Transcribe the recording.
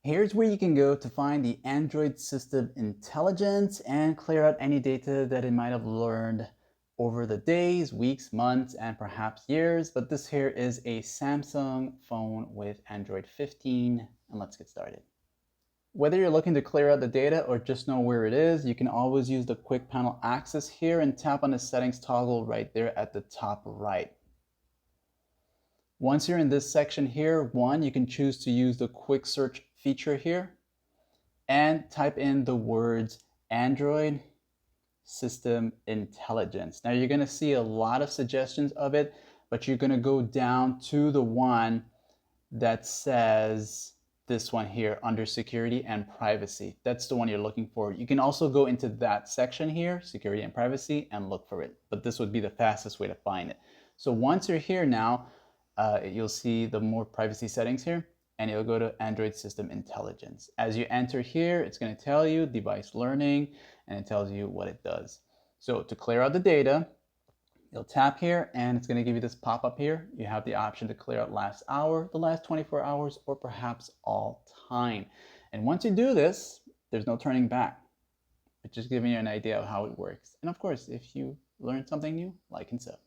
Here's where you can go to find the Android system intelligence and clear out any data that it might have learned over the days, weeks, months, and perhaps years. But this here is a Samsung phone with Android 15, and let's get started. Whether you're looking to clear out the data or just know where it is, you can always use the quick panel access here and tap on the settings toggle right there at the top right. Once you're in this section here, you can choose to use the quick search feature here and type in the words Android System Intelligence. Now you're going to see a lot of suggestions of it, but you're going to go down to the one that says this one here under security and privacy. That's the one you're looking for. You can also go into that section here, security and privacy, and look for it, but this would be the fastest way to find it. So once you're here now, you'll see the more privacy settings here, and you'll go to Android System Intelligence. As you enter here, it's going to tell you device learning, and it tells you what it does. So to clear out the data, you'll tap here, and it's going to give you this pop-up here. You have the option to clear out last hour, the last 24 hours, or perhaps all time. And once you do this, there's no turning back. It's just giving you an idea of how it works. And of course, if you learned something new, like and sub.